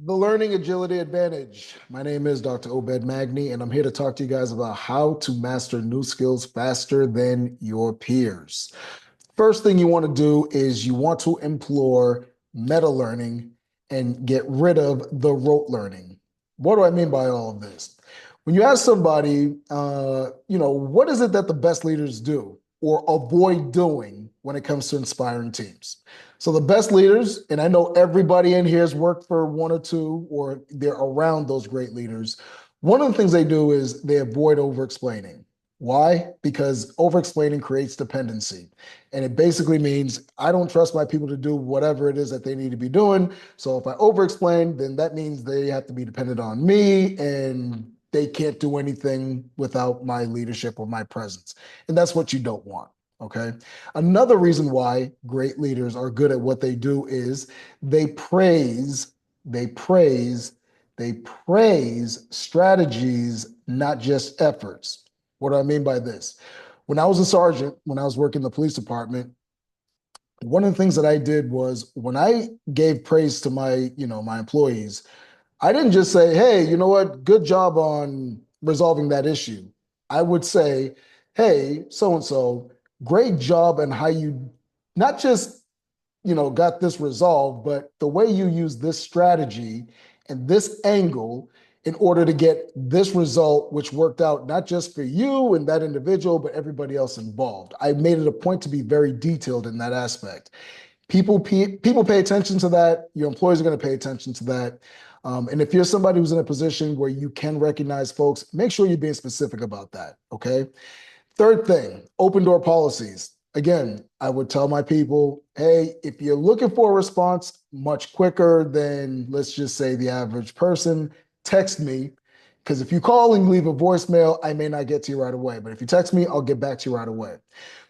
The Learning Agility Advantage. My name is Dr. Obed Magni, and I'm here to talk to you guys about how to master new skills faster than your peers. First thing you want to do is you want to implore meta learning and get rid of the rote learning. What do I mean by all of this? When you ask somebody, what is it that the best leaders do or avoid doing when it comes to inspiring teams? So the best leaders, and I know everybody in here has worked for one or two, or they're around those great leaders. One of the things they do is they avoid over explaining. Why? Because over explaining creates dependency. And it basically means I don't trust my people to do whatever it is that they need to be doing. So if I over explain, then that means they have to be dependent on me and they can't do anything without my leadership or my presence. And that's what you don't want. Okay. Another reason why great leaders are good at what they do is they praise, they praise, they praise strategies, not just efforts. What do I mean by this? When I was a sergeant, when I was working in the police department, one of the things that I did was when I gave praise to my employees, I didn't just say, hey, you know what, good job on resolving that issue. I would say, hey, so and so, great job and how you not just got this resolved, but the way you use this strategy and this angle in order to get this result, which worked out not just for you and that individual, but everybody else involved. I made it a point to be very detailed in that aspect. People pay attention to that. Your employees are going to pay attention to that. And if you're somebody who's in a position where you can recognize folks, make sure you're being specific about that. Okay. Third thing, open door policies. Again, I would tell my people, hey, if you're looking for a response much quicker than, let's just say, the average person, text me. Because if you call and leave a voicemail, I may not get to you right away. But if you text me, I'll get back to you right away.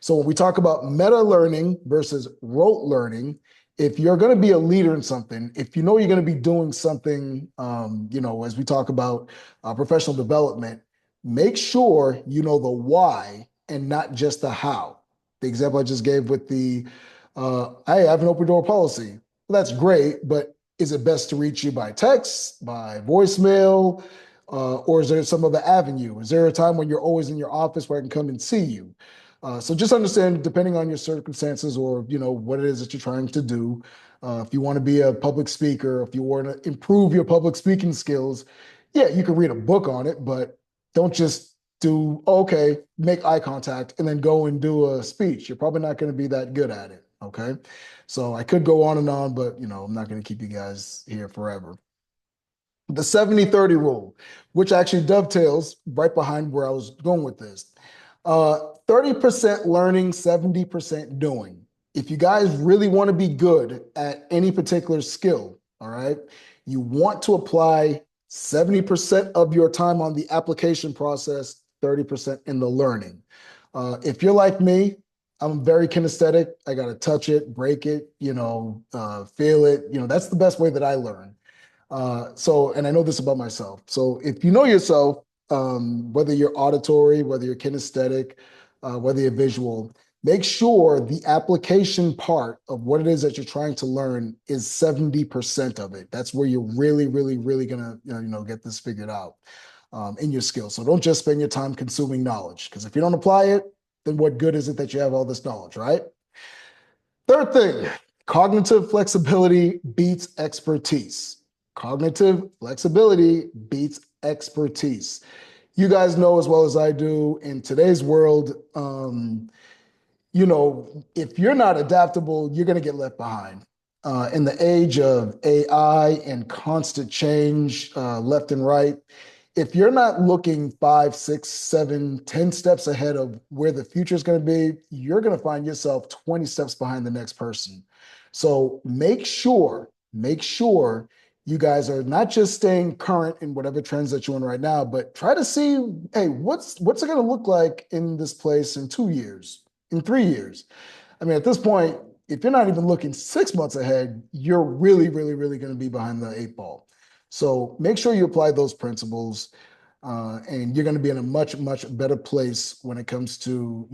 So when we talk about meta learning versus rote learning, if you're going to be a leader in something, if you know you're going to be doing something, as we talk about professional development, make sure you know the why and not just the how. The example I just gave with I have an open door policy. Well, that's great, but is it best to reach you by text, by voicemail, or is there some other avenue? Is there a time when you're always in your office where I can come and see you? So just understand, depending on your circumstances or what it is that you're trying to do, if you want to be a public speaker, if you want to improve your public speaking skills, yeah, you can read a book on it, but don't just do, okay, make eye contact and then go and do a speech. You're probably not going to be that good at it. Okay. So I could go on and on, but I'm not going to keep you guys here forever. The 70-30 rule, which actually dovetails right behind where I was going with this. 30% learning, 70% doing. If you guys really want to be good at any particular skill, all right, you want to apply 70% of your time on the application process, 30% in the learning. If you're like me, I'm very kinesthetic. I got to touch it, break it, feel it. That's the best way that I learn. And I know this about myself. So if you know yourself, whether you're auditory, whether you're kinesthetic, whether you're visual, make sure the application part of what it is that you're trying to learn is 70% of it. That's where you're really, really, really gonna, get this figured out in your skills. So don't just spend your time consuming knowledge, because if you don't apply it, then what good is it that you have all this knowledge, right? Third thing, cognitive flexibility beats expertise. Cognitive flexibility beats expertise. You guys know as well as I do in today's world, if you're not adaptable, you're going to get left behind. In the age of AI and constant change, left and right, if you're not looking 5, 6, 7, 10 steps ahead of where the future is going to be, you're going to find yourself 20 steps behind the next person. So make sure you guys are not just staying current in whatever trends that you're in right now, but try to see, hey, what's it going to look like in this place in 2 years, in 3 years? I mean, at this point, if you're not even looking 6 months ahead, you're really, really, really going to be behind the eight ball. So make sure you apply those principles, and you're going to be in a much, much better place when it comes to,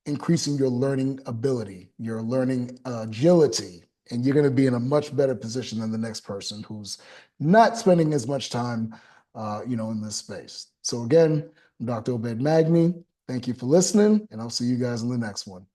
increasing your learning ability, your learning agility. and you're going to be in a much better position than the next person who's not spending as much time, in this space. So again, I'm Dr. Obed Magni. Thank you for listening, and I'll see you guys in the next one.